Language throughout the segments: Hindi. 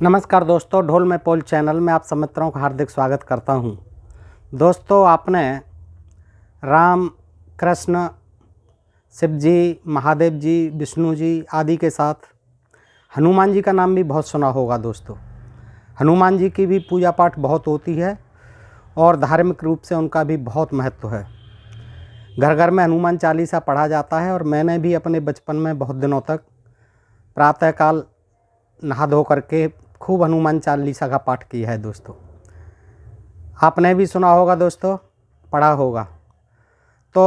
नमस्कार दोस्तों, ढोल में पोल चैनल में आप सब मित्रों का हार्दिक स्वागत करता हूं। दोस्तों, आपने राम, कृष्ण, शिव जी, महादेव जी, विष्णु जी आदि के साथ हनुमान जी का नाम भी बहुत सुना होगा। दोस्तों, हनुमान जी की भी पूजा पाठ बहुत होती है और धार्मिक रूप से उनका भी बहुत महत्व है। घर घर में हनुमान चालीसा पढ़ा जाता है और मैंने भी अपने बचपन में बहुत दिनों तक प्रातःकाल नहा धो करके खूब हनुमान चालीसा का पाठ किया है। दोस्तों, आपने भी सुना होगा, दोस्तों पढ़ा होगा। तो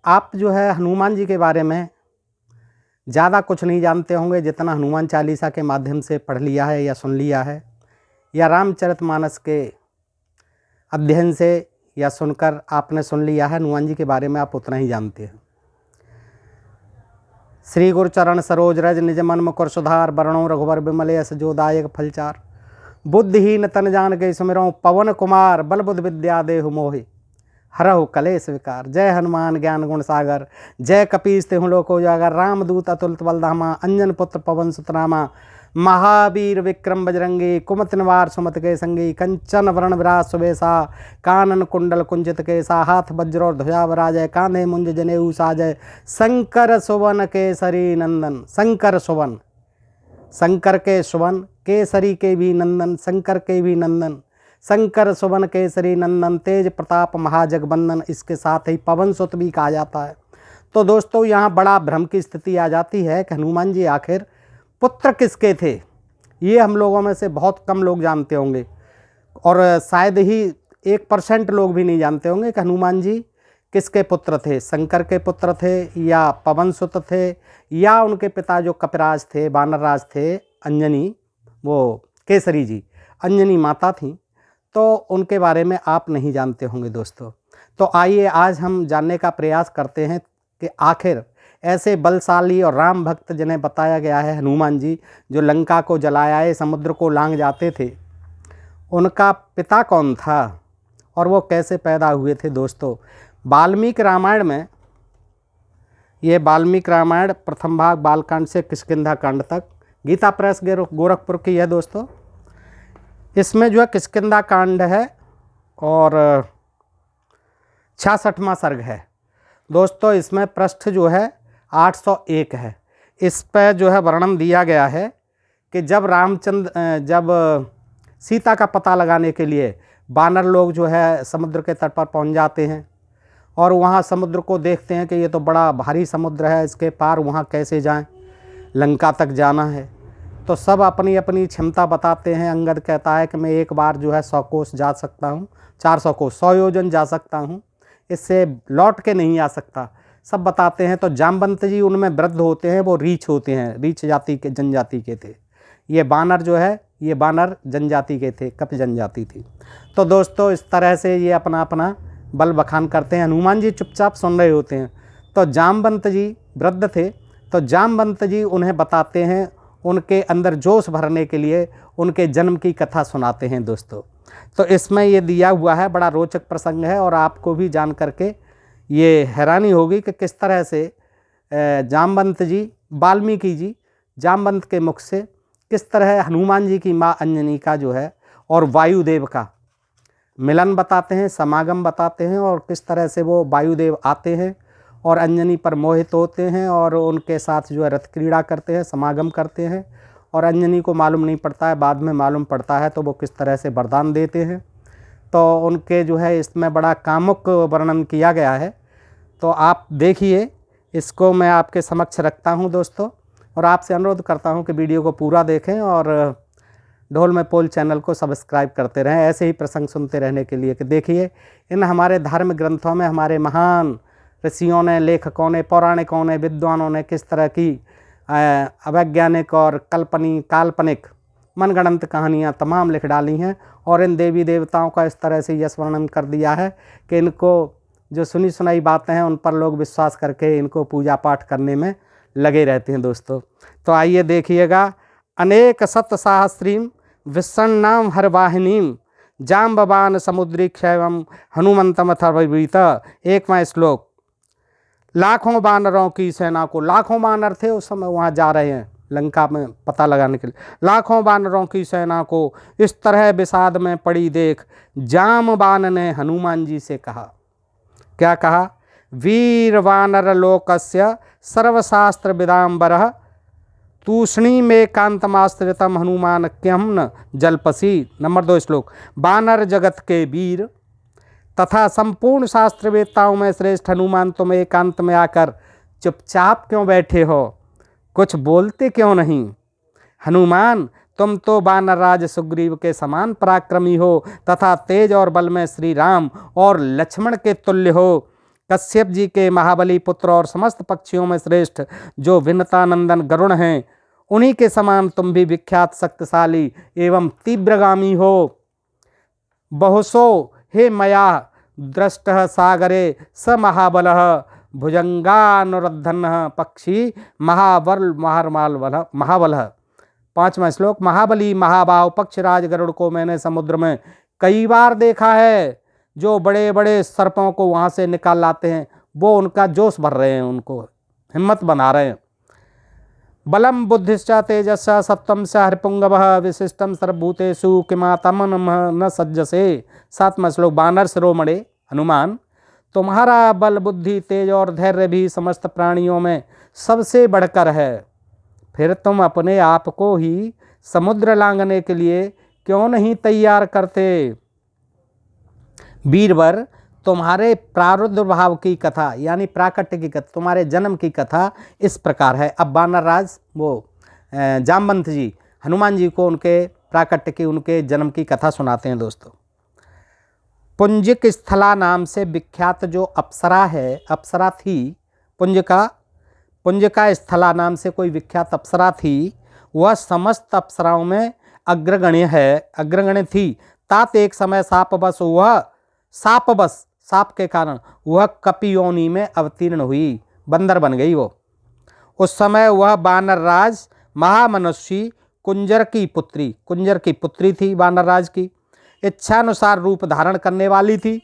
आप जो है हनुमान जी के बारे में ज़्यादा कुछ नहीं जानते होंगे जितना हनुमान चालीसा के माध्यम से पढ़ लिया है या सुन लिया है, या रामचरितमानस के अध्ययन से या सुनकर आपने सुन लिया है। हनुमान जी के बारे में आप उतना ही जानते हैं। श्री गुरु चरण सरोज रज निज मन मुकुर सुधार, बरणों रघुबर बिमल यस जोदायक फलचार। बुद्धिहीन तन जान के सुमिरौं पवन कुमार, बल बुद्धि विद्या देहु मोहि हरहु कलेश विकार। जय हनुमान ज्ञान गुण सागर, जय कपीस तिहुँ लोक उजागर। रामदूत अतुलित बल धामा, अंजन पुत्र पवन सुत नामा। महावीर विक्रम बजरंगी, कुमति निवार सुमति के संगी। कंचन वरण विराज सुबेसा, कानन कुंडल कुंजित केसा। हाथ वज्र और ध्वजा विराजय, कांधे मुंज जनेऊ साजय। शंकर सुवन केसरी नंदन, शंकर सुवन, शंकर के सुवन, केसरी के भी नंदन, शंकर के भी नंदन। शंकर सुवन केसरी नंदन, तेज प्रताप महाजगबंदन। इसके साथ ही पवन सुत भी कहा जाता है। तो दोस्तों, यहाँ बड़ा भ्रम की स्थिति आ जाती है कि हनुमान जी आखिर पुत्र किसके थे। ये हम लोगों में से बहुत कम लोग जानते होंगे और शायद ही 1% लोग भी नहीं जानते होंगे कि हनुमान जी किसके पुत्र थे। शंकर के पुत्र थे या पवन सुत थे, या उनके पिता जो कपिराज थे, वानर राज थे, अंजनी, वो केसरी जी अंजनी माता थी, तो उनके बारे में आप नहीं जानते होंगे। दोस्तों, तो आइए आज हम जानने का प्रयास करते हैं कि आखिर ऐसे बलशाली और राम भक्त जिन्हें बताया गया है हनुमान जी, जो लंका को जलाए समुद्र को लांघ जाते थे, उनका पिता कौन था और वो कैसे पैदा हुए थे। दोस्तों, वाल्मीकि रामायण में, ये वाल्मीकि रामायण प्रथम भाग बालकांड से किष्किंधा कांड तक, गीता प्रेस गोरखपुर की है। दोस्तों, इसमें जो है किष्किंधा कांड है और 66वां सर्ग है। दोस्तों, इसमें पृष्ठ जो है 801 है। इस पर जो है वर्णन दिया गया है कि जब जब सीता का पता लगाने के लिए वानर लोग जो है समुद्र के तट पर पहुंच जाते हैं और वहां समुद्र को देखते हैं कि ये तो बड़ा भारी समुद्र है, इसके पार वहां कैसे जाएं, लंका तक जाना है। तो सब अपनी अपनी क्षमता बताते हैं। अंगद कहता है कि मैं एक बार जो है 100 कोस जा सकता हूँ, 400 कोस 100 योजन जा सकता हूँ, इससे लौट के नहीं आ सकता। सब बताते हैं। तो जामवंत जी उनमें वृद्ध होते हैं, वो रीछ होते हैं, रीछ जाति के जनजाति के थे। ये बानर जो है, ये बानर जनजाति के थे, कप जनजाति थी। तो दोस्तों, इस तरह से ये अपना अपना बल बखान करते हैं। हनुमान जी चुपचाप सुन रहे होते हैं। तो जामवंत जी वृद्ध थे, तो जामवंत जी उन्हें बताते हैं, उनके अंदर जोश भरने के लिए उनके जन्म की कथा सुनाते हैं। दोस्तों, तो इसमें ये दिया हुआ है, बड़ा रोचक प्रसंग है और आपको भी जान करके ये हैरानी होगी कि किस तरह से जामवंत जी, वाल्मीकि जी जामवंत के मुख से किस तरह हनुमान जी की माँ अंजनी का जो है और वायुदेव का मिलन बताते हैं, समागम बताते हैं, और किस तरह से वो वायुदेव आते हैं और अंजनी पर मोहित होते हैं और उनके साथ जो है रथ क्रीड़ा करते हैं, समागम करते हैं। और अंजनी को मालूम नहीं पड़ता है, बाद में मालूम पड़ता है, तो वो किस तरह से वरदान देते हैं। तो उनके जो है इसमें बड़ा कामुक वर्णन किया गया है। तो आप देखिए, इसको मैं आपके समक्ष रखता हूं दोस्तों, और आपसे अनुरोध करता हूं कि वीडियो को पूरा देखें और ढोल में पोल चैनल को सब्सक्राइब करते रहें ऐसे ही प्रसंग सुनते रहने के लिए। कि देखिए, इन हमारे धार्मिक ग्रंथों में हमारे महान ऋषियों ने, लेखकों ने, पौराणिकों ने, विद्वानों ने किस तरह की अवैज्ञानिक और काल्पनिक मनगढ़ंत कहानियाँ तमाम लिख डाली हैं और इन देवी देवताओं का इस तरह से यश वर्णन कर दिया है कि इनको जो सुनी सुनाई बातें हैं उन पर लोग विश्वास करके इनको पूजा पाठ करने में लगे रहते हैं। दोस्तों, तो आइए देखिएगा। अनेक सत सहस्रीम विष्णनाम हरवाहिनीम जाम्बवान समुद्री क्षैवम हनुमंतम अथर्ववीत। 1वां श्लोक। लाखों वानरों की सेना को, लाखों वानर थे उस समय वहाँ जा रहे हैं, लंका में पता लगाने के लिए। लाखों वानरों की सेना को इस तरह विषाद में पड़ी देख जामवान ने हनुमान जी से कहा, क्या कहा? वीर वानर लोकस्य सर्वशास्त्र विदाम्बरः तूष्णी में कांतमाश्रितम हनुमान क्यम न जलपसी। नंबर 2 श्लोक। वानर जगत के वीर तथा संपूर्ण शास्त्रवेत्ताओं में श्रेष्ठ हनुमान, तुम एकांत में आकर चुपचाप क्यों बैठे हो? कुछ बोलते क्यों नहीं? हनुमान, तुम तो वानरराज सुग्रीव के समान पराक्रमी हो तथा तेज और बल में श्री राम और लक्ष्मण के तुल्य हो। कश्यप जी के महाबली पुत्र और समस्त पक्षियों में श्रेष्ठ जो विनतानंदन गरुण हैं, उन्हीं के समान तुम भी विख्यात शक्तिशाली एवं तीव्रगामी हो। बहुसो हे मया दृष्टः सागरे स महाबलः भुजंगानुरद्धन पक्षी महाबलः। 5वां श्लोक। महाबली महाबाव पक्षराज गरुड़ को मैंने समुद्र में कई बार देखा है। जो बड़े बड़े सर्पों को वहाँ से निकाल लाते हैं, वो उनका जोश भर रहे हैं, उनको हिम्मत बना रहे हैं। बलम बुद्धिश्च तेजस् सत्वं च हरिपुंगवः विशिष्टम सर्वभूतेषु किमात्मन न सज्जसे। 7वां श्लोक। बानर शिरोमणे हनुमान, तुम्हारा बल बुद्धि तेज और धैर्य भी समस्त प्राणियों में सबसे बढ़कर है। फिर तुम अपने आप को ही समुद्र लांघने के लिए क्यों नहीं तैयार करते? वीरवर, तुम्हारे प्रारुद्भाव की कथा यानी प्राकट्य की कथा, तुम्हारे जन्म की कथा इस प्रकार है। अब वानरराज वो जामवंत जी हनुमान जी को उनके प्राकट्य की, उनके जन्म की कथा सुनाते हैं। दोस्तों, पुंजिक स्थला नाम से विख्यात जो अप्सरा है, अप्सरा थी, पुंजिका स्थला नाम से कोई विख्यात अप्सरा थी, वह समस्त अप्सराओं में अग्रगण्य थी। तात एक समय साप के कारण वह कपियोनि में अवतीर्ण हुई, बंदर बन गई वो। उस समय वह वानरराज महामनुष्य कुंजर की पुत्री थी, वानरराज की इच्छानुसार रूप धारण करने वाली थी।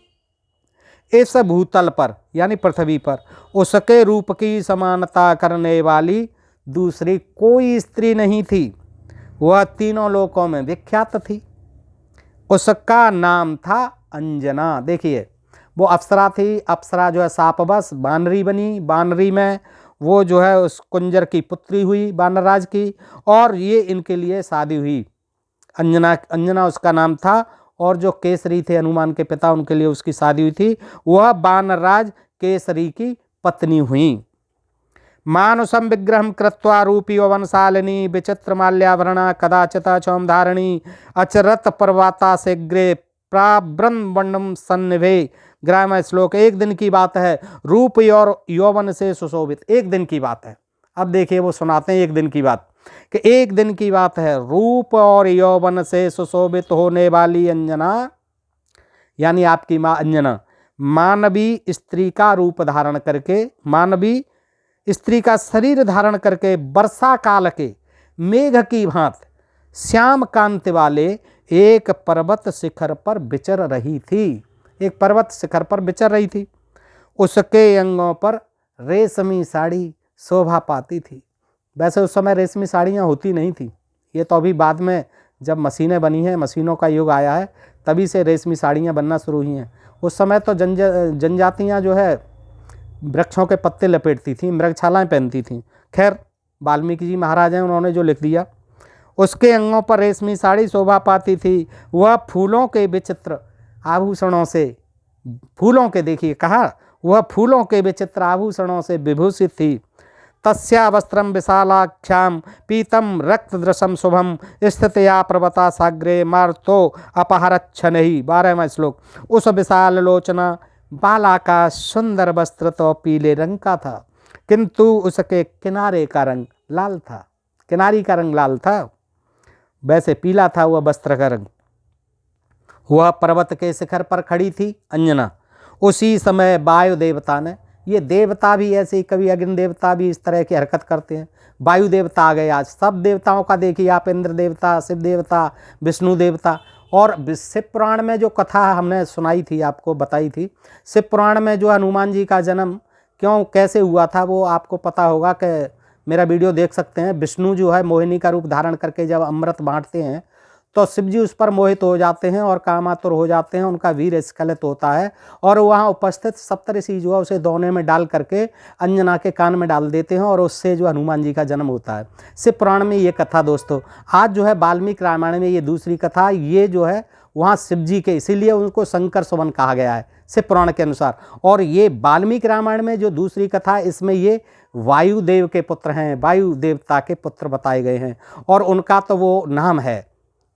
इस भूतल पर यानी पृथ्वी पर उसके रूप की समानता करने वाली दूसरी कोई स्त्री नहीं थी। वह तीनों लोकों में विख्यात थी। उसका नाम था अंजना। देखिए, वो अप्सरा थी। अप्सरा जो है सापबस बानरी बनी, बानरी में वो जो है उस कुंजर की पुत्री हुई वानरराज की, और ये इनके लिए शादी हुई। अंजना उसका नाम था, और जो केसरी थे हनुमान के पिता, उनके लिए उसकी शादी हुई थी। वह वानरराज केसरी की पत्नी हुई। मानुषम विग्रहम कृत्वा रूपी वनशालिनी विचित्र माल्याभरणा कदाचित चौमधारिणी अचरत पर्वता शीघ्रे प्राब्रह्मण्डम सन्निभे। 11वां श्लोक। एक दिन की बात है, रूप और यौवन से सुशोभित। एक दिन की बात है। अब देखिए वो सुनाते हैं एक दिन की बात, कि एक दिन की बात है, रूप और यौवन से सुशोभित होने वाली अंजना यानी आपकी माँ अंजना मानवी स्त्री का रूप धारण करके, मानवी स्त्री का शरीर धारण करके वर्षा काल के मेघ की भांति श्याम कांति वाले एक पर्वत शिखर पर विचर रही थी। एक पर्वत शिखर पर विचर रही थी। उसके अंगों पर रेशमी साड़ी शोभा पाती थी। वैसे उस समय रेशमी साड़ियाँ होती नहीं थी, ये तो अभी बाद में जब मशीनें बनी हैं, मशीनों का युग आया है, तभी से रेशमी साड़ियाँ बनना शुरू हुई हैं। उस समय तो जनजातियाँ जो है वृक्षों के पत्ते लपेटती थीं, मृगछालाएँ पहनती थीं। खैर, वाल्मीकि जी महाराज हैं, उन्होंने जो लिख दिया। उसके अंगों पर रेशमी साड़ी शोभा पाती थी। वह फूलों के विचित्र आभूषणों से, फूलों के, देखिए कहा, वह फूलों के विचित्र आभूषणों से विभूषित थी। तस्या वस्त्रम विशालाख्याम पीतम रक्तदृशम शुभम स्थितया पर्वता साग्रे मार्तो अपहरच्छनहि। 12वां श्लोक। उस विशाल लोचना बाला का सुंदर वस्त्र तो पीले रंग का था, किंतु उसके किनारे का रंग लाल था। किनारी का रंग लाल था, वैसे पीला था वह वस्त्र का रंग। वह पर्वत के शिखर पर खड़ी थी अंजना। उसी समय वायु देवता ने, ये देवता भी ऐसे, कभी अग्नि देवता भी इस तरह की हरकत करते हैं। वायु देवता आ गए आज। सब देवताओं का देखिए आप, इंद्र देवता, शिव देवता, विष्णु देवता। और शिव पुराण में जो कथा हमने सुनाई थी, आपको बताई थी, शिव पुराण में जो हनुमान जी का जन्म क्यों कैसे हुआ था, वो आपको पता होगा कि मेरा वीडियो देख सकते हैं। विष्णु जो है मोहिनी का रूप धारण करके जब अमृत बांटते हैं तो शिव जी उस पर मोहित हो जाते हैं और कामातुर हो जाते हैं, उनका वीर स्खलित होता है और वहाँ उपस्थित सप्तऋषि जो है उसे दोने में डाल करके अंजना के कान में डाल देते हैं और उससे जो हनुमान जी का जन्म होता है। शिव पुराण में ये कथा दोस्तों, आज जो है वाल्मीकि रामायण में ये दूसरी कथा, ये जो है वहाँ शिव जी के, इसीलिए उनको शंकर सुवन कहा गया है शिव पुराण के अनुसार। और ये वाल्मीकि रामायण में जो दूसरी कथा है इसमें ये वायुदेव के पुत्र हैं, वायु देवता के पुत्र बताए गए हैं और उनका तो वो नाम है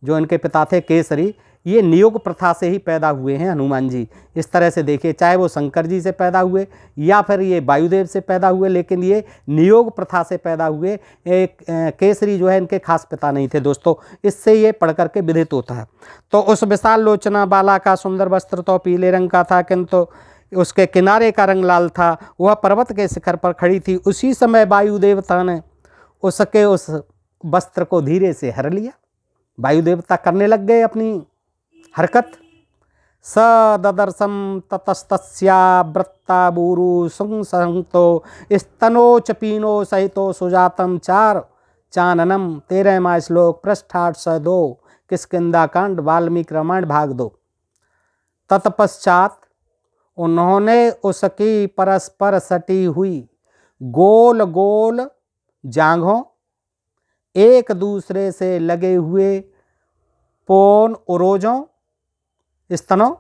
जो इनके पिता थे केसरी। ये नियोग प्रथा से ही पैदा हुए हैं हनुमान जी। इस तरह से देखिए, चाहे वो शंकर जी से पैदा हुए या फिर ये वायुदेव से पैदा हुए, लेकिन ये नियोग प्रथा से पैदा हुए। एक केसरी जो है इनके खास पिता नहीं थे दोस्तों, इससे ये पढ़ करके विदित होता है। तो उस विशाल लोचना बाला का सुंदर वस्त्र तो पीले रंग का था, किंतु उसके किनारे का रंग लाल था। वह पर्वत के शिखर पर खड़ी थी। उसी समय वायु देवता ने उसके उस वस्त्र को धीरे से हर लिया। वायु देवता करने लग गए अपनी हरकत। स ददर्शम ततस्तस्या वृत्ताबूरु सुंसंतो स्तनोच पीनो सहितो सुजातम चार चाननम। 13वां श्लोक पृष्ठ 802 किष्किंधा कांड वाल्मीकि रामायण भाग 2। तत्पश्चात उन्होंने उसकी परस्पर सटी हुई गोल गोल जांघों, एक दूसरे से लगे हुए पोन उरोजों, स्तनों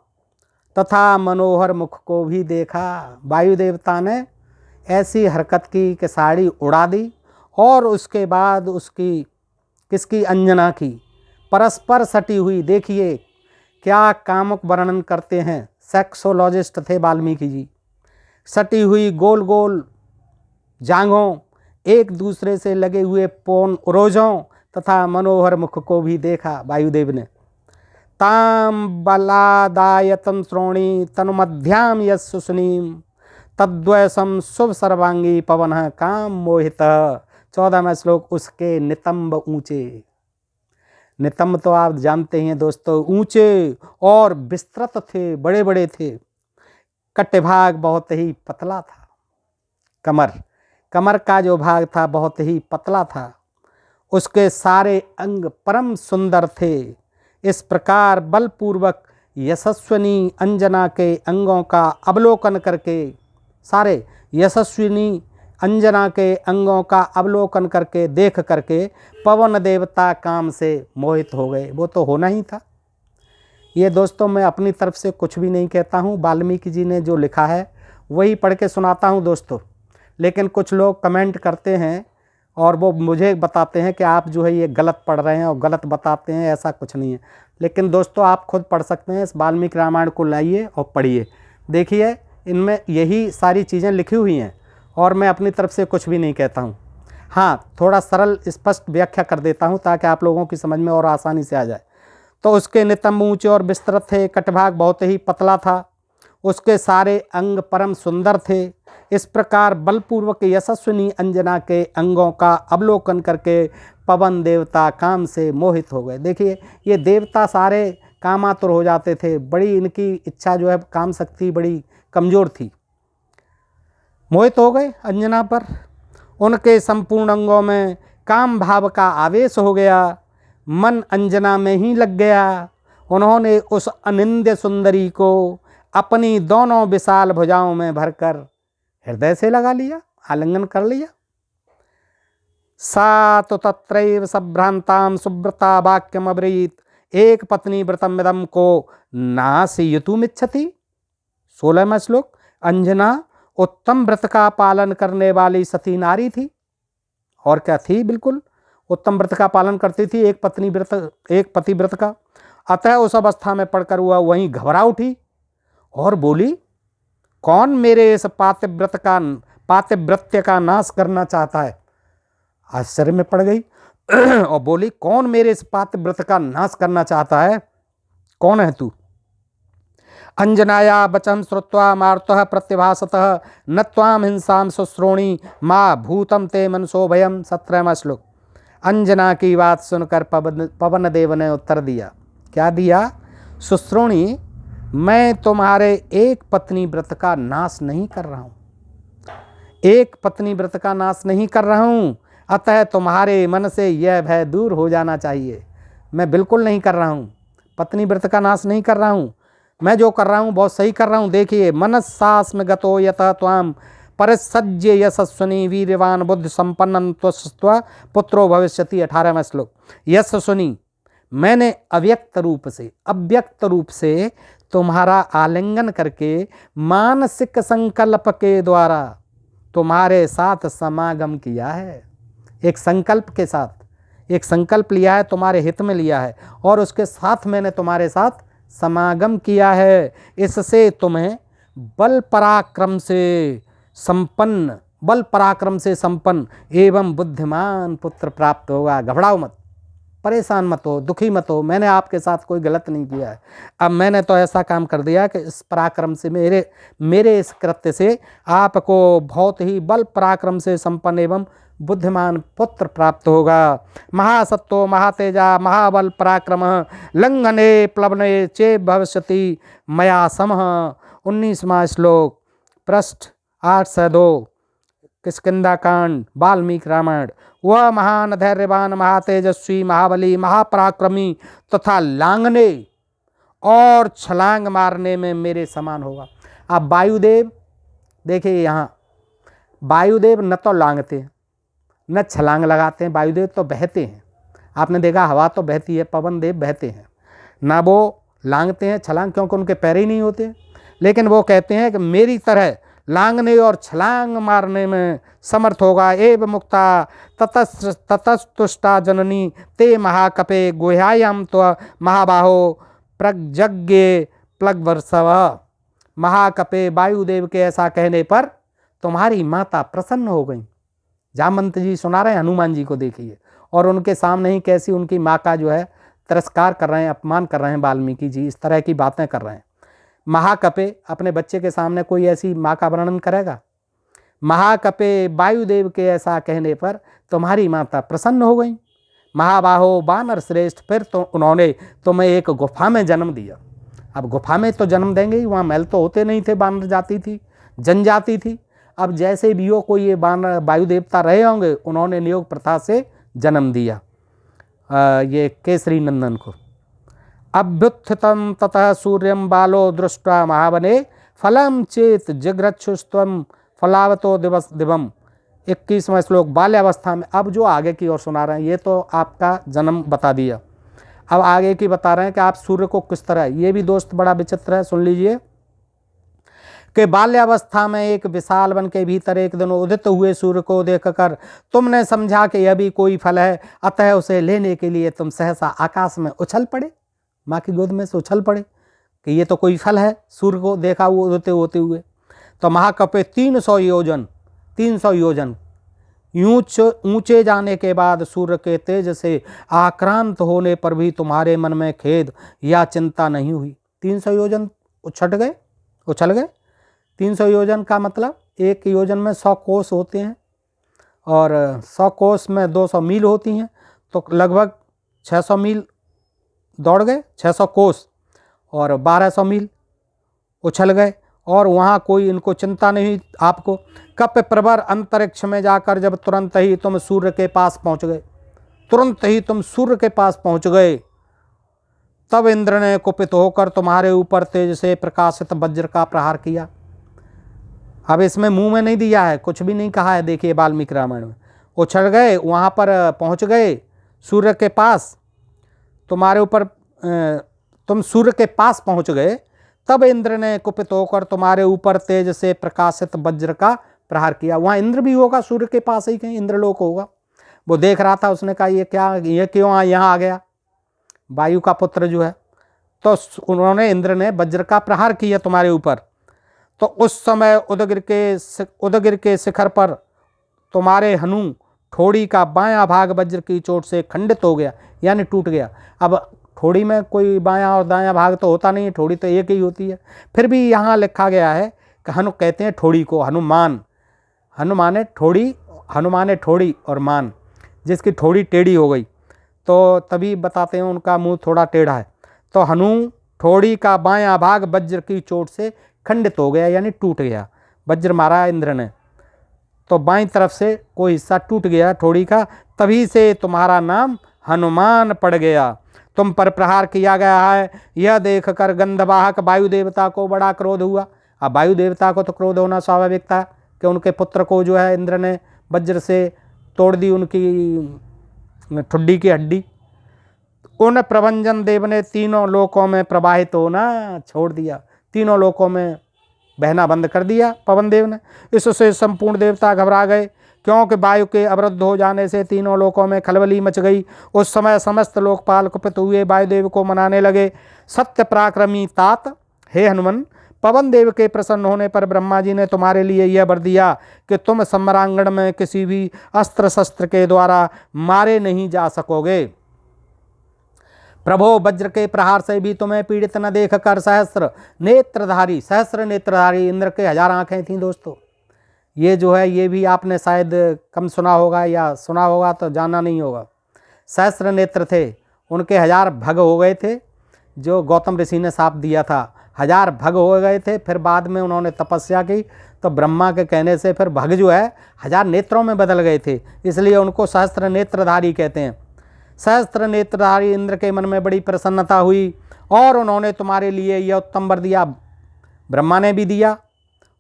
तथा मनोहर मुख को भी देखा। वायु देवता ने ऐसी हरकत की कि साड़ी उड़ा दी और उसके बाद उसकी किसकी, अंजना की परस्पर सटी हुई, देखिए क्या कामुक वर्णन करते हैं, सेक्सोलॉजिस्ट थे वाल्मीकि जी। सटी हुई गोल गोल जांघों, एक दूसरे से लगे हुए पौन उरोजों तथा मनोहर मुख को भी देखा वायुदेव ने। ताम बलादायतम श्रोणी तनुमध्याम यशुनीम तद्वयसम शुभ सर्वांगी पवन काम मोहित। 14वां श्लोक उसके नितंब ऊंचे। नितंब तो आप जानते हैं दोस्तों, ऊंचे और विस्तृत थे, बड़े बड़े थे। कटिभाग बहुत ही पतला था। कमर का जो भाग था बहुत ही पतला था। उसके सारे अंग परम सुंदर थे। इस प्रकार बलपूर्वक यशस्विनी अंजना के अंगों का अवलोकन करके, सारे यशस्विनी अंजना के अंगों का अवलोकन करके, देख करके पवन देवता काम से मोहित हो गए। वो तो होना ही था। ये दोस्तों मैं अपनी तरफ से कुछ भी नहीं कहता हूँ, वाल्मीकि जी ने जो लिखा है वही पढ़ के सुनाता हूँ दोस्तों। लेकिन कुछ लोग कमेंट करते हैं और वो मुझे बताते हैं कि आप जो है ये गलत पढ़ रहे हैं और गलत बताते हैं, ऐसा कुछ नहीं है। लेकिन दोस्तों आप खुद पढ़ सकते हैं, इस वाल्मीकि रामायण को लाइए और पढ़िए, देखिए इनमें यही सारी चीज़ें लिखी हुई हैं और मैं अपनी तरफ से कुछ भी नहीं कहता हूँ। हाँ, थोड़ा सरल स्पष्ट व्याख्या कर देता हूँ ताकि आप लोगों की समझ में और आसानी से आ जाए। तो उसके नितंब ऊँचे और विस्तृत थे, कटभाग बहुत ही पतला था, उसके सारे अंग परम सुंदर थे। इस प्रकार बलपूर्वक यशस्विनी अंजना के अंगों का अवलोकन करके पवन देवता काम से मोहित हो गए। देखिए ये देवता सारे कामातुर हो जाते थे, बड़ी इनकी इच्छा जो है काम शक्ति बड़ी कमज़ोर थी। मोहित हो गए अंजना पर। उनके संपूर्ण अंगों में काम भाव का आवेश हो गया, मन अंजना में ही लग गया। उन्होंने उस अनिंद्य सुंदरी को अपनी दोनों विशाल भुजाओं में भरकर हृदय से लगा लिया, आलिंगन कर लिया। सा तो तत्रैव सभ्रांताम सुव्रता वाक्यम अब्रवीत एक पत्नी व्रतम विदम को नासयितुमिच्छति। 16वां श्लोक। अंजना उत्तम व्रत का पालन करने वाली सती नारी थी। और क्या थी, बिल्कुल उत्तम व्रत का पालन करती थी, एक पति व्रत का। अतः उस अवस्था में पढ़कर हुआ वहीं घबरा उठी और बोली, कौन मेरे इस पातिव्रत्य का नाश करना चाहता है। आश्चर्य में पड़ गई और बोली, कौन मेरे इस पातिव्रत का नाश करना चाहता है, कौन है तू। अंजनाया वचन श्रुत्वा मारुतः प्रत्यभासतः न त्वाम हिंसाम शुश्रोणी माँ भूतम ते मनसो भयम। 17वां श्लोक। अंजना की बात सुनकर पवन देव ने उत्तर दिया, क्या दिया, शुश्रोणी मैं तुम्हारे एक पत्नी व्रत का नाश नहीं कर रहा हूँ, एक पत्नी व्रत का नाश नहीं कर रहा हूँ, अतः तुम्हारे मन से यह भय दूर हो जाना चाहिए। मैं बिल्कुल नहीं कर रहा हूँ, पत्नी व्रत का नाश नहीं कर रहा हूँ, मैं जो कर रहा हूँ बहुत सही कर रहा हूँ। देखिए, मनस्सास में गतो यतः त्वाम परिसज्य यशस्वनी वीर्यवान बुद्धि संपन्न त्वस्त्वा पुत्रो भविष्यति। 18वां श्लोक। यशस्वनी, मैंने अव्यक्त रूप से तुम्हारा आलिंगन करके मानसिक संकल्प के द्वारा तुम्हारे साथ समागम किया है। एक संकल्प के साथ एक संकल्प लिया है, तुम्हारे हित में लिया है, और उसके साथ मैंने तुम्हारे साथ समागम किया है। इससे तुम्हें बल पराक्रम से संपन्न एवं बुद्धिमान पुत्र प्राप्त होगा। घबराओ मत, परेशान मत हो, दुखी मत हो, मैंने आपके साथ कोई गलत नहीं किया है। अब मैंने तो ऐसा काम कर दिया कि इस पराक्रम से मेरे इस कृत्य से आपको बहुत ही बल पराक्रम से संपन्न एवं बुद्धिमान पुत्र प्राप्त होगा। महासत्तो महातेजा महाबल पराक्रम लंघने प्लवने चे भविष्यति मया समः। 19वां श्लोक, पृष्ठ 8 से 2, किष्किंधा कांड, वाल्मीकि रामायण। वह महान धैर्यवान महातेजस्वी महाबली महापराक्रमी तथा लांघने और छलांग मारने में मेरे समान होगा। अब वायुदेव देखिए, यहाँ वायुदेव न तो लांघते हैं न छलांग लगाते हैं, वायुदेव तो बहते हैं। आपने देखा हवा तो बहती है, पवन देव बहते हैं, ना वो लांघते हैं छलांग, क्योंकि उनके पैर ही नहीं होते। लेकिन वो कहते हैं कि मेरी तरह लांघने और छलांग मारने में समर्थ होगा। एव मुक्ता ततस्तुष्टा जननी ते महाकपे गुह्यायाम तो महाबाहो प्रज्ञे प्लगवर्षव। महाकपे वायुदेव के ऐसा कहने पर तुम्हारी माता प्रसन्न हो गई। जामवंत जी सुना रहे हैं हनुमान जी को, देखिए, और उनके सामने ही कैसी उनकी माँ का जो है तिरस्कार कर रहे हैं, अपमान कर रहे हैं। वाल्मीकि जी इस तरह की बातें कर रहे हैं। महाकपे, अपने बच्चे के सामने कोई ऐसी माँ का वर्णन करेगा? महाकपे वायुदेव के ऐसा कहने पर तुम्हारी माता प्रसन्न हो गई। महाबाहो वानर श्रेष्ठ, फिर तो उन्होंने तुम्हें एक गुफा में जन्म दिया। अब गुफा में तो जन्म देंगे ही, वहाँ महल तो होते नहीं थे, वानर जाति थी, जनजाति थी। अब जैसे भी हो कोई ये वानर वायु देवता रहे होंगे, उन्होंने नियोग प्रथा से जन्म दिया ये केसरी नंदन को। अभ्युत्थितं ततः सूर्यं बालो दृष्ट्वा महावने फलम चेत जिघ्रच्छुस्त्वं फलावतो दिवम। 21वां श्लोक, बाल्यावस्था में। अब जो आगे की ओर सुना रहे हैं, ये तो आपका जन्म बता दिया, अब आगे की बता रहे हैं कि आप सूर्य को किस तरह, ये भी दोस्त बड़ा विचित्र है, सुन लीजिए कि बाल्यावस्था में एक विशाल वन के भीतर एक दिन उदित हुए सूर्य को देखकर तुमने समझा कि यह भी कोई फल है, अतः उसे लेने के लिए तुम सहसा आकाश में उछल पड़े, माँ की गोद में से उछल पड़े कि ये तो कोई फल है। सूर्य को देखा वो उदते होते हुए, तो महाकपे 300 योजन ऊंचे जाने के बाद सूर्य के तेज से आक्रांत होने पर भी तुम्हारे मन में खेद या चिंता नहीं हुई। 300 योजन उछल गए। 300 योजन का मतलब एक योजन में 100 कोस होते हैं, और 100 कोस में 200 मील होती हैं, तो लगभग 600 मील दौड़ गए, 600 कोस और 1200 मील उछल गए, और वहाँ कोई इनको चिंता नहीं हुई आपको। कप प्रवर अंतरिक्ष में जाकर जब तुरंत ही तुम सूर्य के पास पहुँच गए, तब इंद्र ने कुपित होकर तुम्हारे ऊपर तेज से प्रकाशित वज्र का प्रहार किया। अब इसमें मुंह में नहीं दिया है, कुछ भी नहीं कहा है। देखिए वाल्मीकि रामायण में, उछल गए, वहाँ पर पहुँच गए सूर्य के पास, तुम्हारे ऊपर तुम सूर्य के पास पहुँच गए, तब इंद्र ने कुपित होकर तुम्हारे ऊपर तेज से प्रकाशित वज्र का प्रहार किया। वहाँ इंद्र भी होगा, सूर्य के पास ही कहीं इंद्रलोक होगा। वो देख रहा था, उसने कहा ये क्यों यहाँ आ गया, वायु का पुत्र जो है। तो इंद्र ने वज्र का प्रहार किया तुम्हारे ऊपर। तो उस समय उदगिर के शिखर पर तुम्हारे हनु ठोड़ी का बायां भाग वज्र की चोट से खंडित हो गया, यानी टूट गया। अब ठोड़ी में कोई बायां और दायां भाग तो होता नहीं है, ठोड़ी तो एक ही होती है। फिर भी यहाँ लिखा गया है कि कहते हैं ठोड़ी को हनुमान, हनुमाने ठोड़ी और मान, जिसकी ठोड़ी टेढ़ी हो गई तो तभी बताते हैं उनका मुंह थोड़ा टेढ़ा है। तो हनु ठोड़ी का बायां भाग वज्र की चोट से खंडित हो गया, यानी टूट गया। वज्र मारा इंद्र ने, तो बाईं तरफ से कोई हिस्सा टूट गया ठोड़ी का, तभी से तुम्हारा नाम हनुमान पड़ गया। तुम पर प्रहार किया गया है, यह देखकर गंधवाहक वायु देवता को बड़ा क्रोध हुआ। अब वायु देवता को तो क्रोध होना स्वाभाविक था कि उनके पुत्र को जो है इंद्र ने वज्र से तोड़ दी उनकी ठुड्डी की हड्डी। उन प्रभंजन देव ने तीनों लोकों में प्रवाहित होना छोड़ दिया, तीनों लोकों में बहना बंद कर दिया पवन देव ने। इससे संपूर्ण देवता घबरा गए, क्योंकि वायु के अवरुद्ध हो जाने से तीनों लोकों में खलबली मच गई। उस समय समस्त लोकपाल कुपित हुए वायुदेव को मनाने लगे। सत्य पराक्रमी तात, हे हनुमान, पवन देव के प्रसन्न होने पर ब्रह्मा जी ने तुम्हारे लिए यह वर दिया कि तुम सम्रांगण में किसी भी अस्त्र शस्त्र के द्वारा मारे नहीं जा सकोगे। प्रभो वज्र के प्रहार से भी तुम्हें पीड़ित न देख कर सहस्र नेत्रधारी इंद्र के 1000 आंखें थीं। दोस्तों ये जो है ये भी आपने शायद कम सुना होगा, या सुना होगा तो जाना नहीं होगा। सहस्र नेत्र थे, उनके 1000 भग हो गए थे, जो गौतम ऋषि ने शाप दिया था। 1000 भग हो गए थे, फिर बाद में उन्होंने तपस्या की तो ब्रह्मा के कहने से फिर भग जो है 1000 नेत्रों में बदल गए थे, इसलिए उनको सहस्त्र नेत्रधारी कहते हैं। सहस्त्र नेत्रधारी इंद्र के मन में बड़ी प्रसन्नता हुई और उन्होंने तुम्हारे लिए यह उत्तम वर दिया। ब्रह्मा ने भी दिया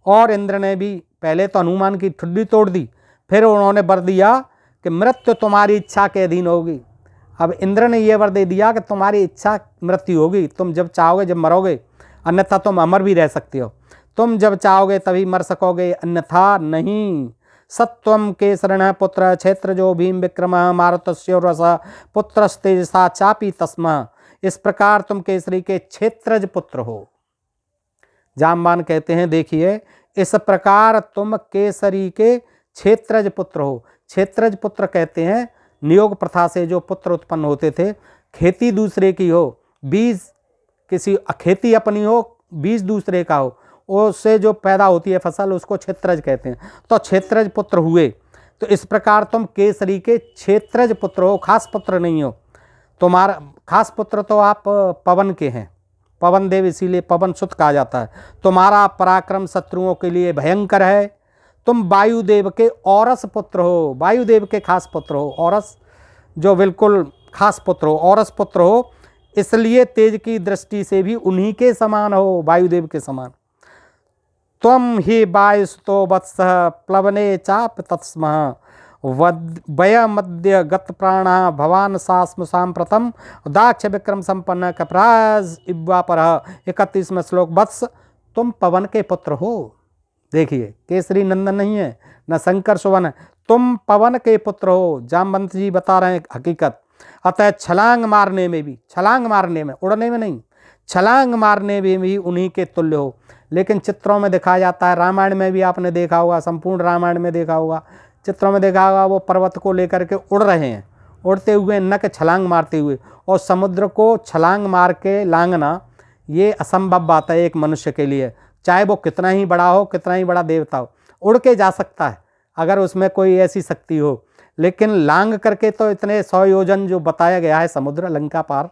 और इंद्र ने भी। पहले तो हनुमान की ठुड्डी तोड़ दी, फिर उन्होंने वर दिया कि मृत्यु तुम्हारी इच्छा के अधीन होगी। अब इंद्र ने यह वर दे दिया कि तुम्हारी इच्छा मृत्यु होगी, तुम जब चाहोगे जब मरोगे, अन्यथा तुम अमर भी रह सकते हो। तुम जब चाहोगे तभी मर सकोगे, अन्यथा नहीं। सत्वम केसरिण पुत्र क्षेत्र जो भीम विक्रम मारुतस्य रस पुत्रस्तेजसा चापी तस्मा। इस प्रकार तुम केसरी के क्षेत्रज पुत्र हो। जामवान कहते हैं, देखिए इस प्रकार तुम केसरी के क्षेत्रज पुत्र हो। क्षेत्रज पुत्र कहते हैं नियोग प्रथा से जो पुत्र उत्पन्न होते थे, खेती दूसरे की हो, बीज किसी खेती अपनी हो, बीज दूसरे का हो, उससे जो पैदा होती है फसल, उसको क्षेत्रज कहते हैं। तो क्षेत्रज पुत्र हुए। तो इस प्रकार तुम केसरी के क्षेत्रज पुत्र हो, खास पुत्र नहीं हो। तुम्हारा खास पुत्र तो आप पवन के हैं, पवन देव, इसीलिए पवन सुत कहा जाता है। तुम्हारा पराक्रम शत्रुओं के लिए भयंकर है। तुम वायुदेव के औरस पुत्र हो, वायुदेव के खास पुत्र हो। औरस जो बिल्कुल खास पुत्र हो, औरस पुत्र हो, इसलिए तेज की दृष्टि से भी उन्हीं के समान हो, वायुदेव के समान। त्वं हि वायुसुतो वत्स प्लवने चाप तत्स्मः वय मध्य गत प्राण भवान सास्म सांप्रतम दाक्ष विक्रम संपन्न कपराज इव्वापर। 31वां श्लोक। वत्स, तुम पवन के पुत्र हो। देखिए केसरी नंदन नहीं है, न शंकर सुवन है, तुम पवन के पुत्र हो। जामवंत जी बता रहे हैं हकीकत। अतः छलांग मारने में भी, छलांग मारने में, उड़ने में नहीं, छलांग मारने में भी उन्हीं के तुल्य हो। लेकिन चित्रों में दिखाया जाता है, रामायण में भी आपने देखा होगा, संपूर्ण रामायण में देखा होगा, चित्रों में देखा होगा, वो पर्वत को लेकर के उड़ रहे हैं, उड़ते हुए न के छलांग मारते हुए। और समुद्र को छलांग मार के लांघना ये असंभव बात है एक मनुष्य के लिए, चाहे वो कितना ही बड़ा हो, कितना ही बड़ा देवता हो। उड़ के जा सकता है अगर उसमें कोई ऐसी शक्ति हो, लेकिन लांग करके तो इतने 100 योजन जो बताया गया है समुद्र लंका पार,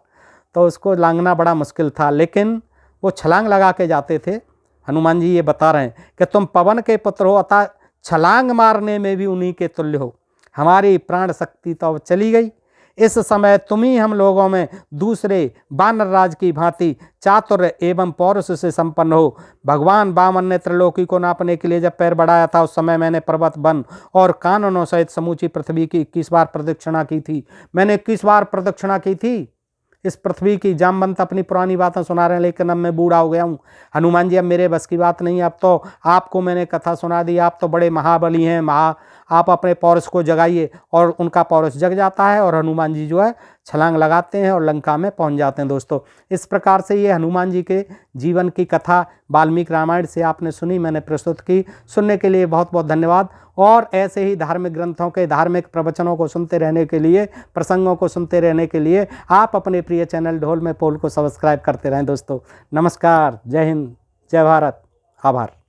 तो उसको लांघना बड़ा मुश्किल था, लेकिन वो छलांग लगा के जाते थे। हनुमान जी ये बता रहे हैं कि तुम पवन के पुत्र हो, अतः छलांग मारने में भी उन्हीं के तुल्य हो। हमारी प्राण शक्ति तो अब चली गई। इस समय तुम ही हम लोगों में दूसरे वानर राज की भांति चातुर्य एवं पौरुष से संपन्न हो। भगवान वामन ने त्रिलोकी को नापने के लिए जब पैर बढ़ाया था, उस समय मैंने पर्वत, वन और काननों सहित समूची पृथ्वी की 21 बार प्रदक्षिणा की थी। मैंने 21 बार प्रदक्षिणा की थी इस पृथ्वी की। जामवंत अपनी पुरानी बातें सुना रहे हैं, लेकिन अब मैं बूढ़ा हो गया हूँ। हनुमान जी अब मेरे बस की बात नहीं, अब तो आपको मैंने कथा सुना दी, आप तो बड़े महाबली हैं, आप अपने पौरुष को जगाइए। और उनका पौरुष जग जाता है और हनुमान जी जो है छलांग लगाते हैं और लंका में पहुंच जाते हैं। दोस्तों इस प्रकार से ये हनुमान जी के जीवन की कथा वाल्मीकि रामायण से आपने सुनी, मैंने प्रस्तुत की। सुनने के लिए बहुत बहुत धन्यवाद। और ऐसे ही धार्मिक ग्रंथों के धार्मिक प्रवचनों को सुनते रहने के लिए, प्रसंगों को सुनते रहने के लिए आप अपने प्रिय चैनल ढोल में पोल को सब्सक्राइब करते रहें। दोस्तों नमस्कार, जय हिंद, जय भारत, आभार।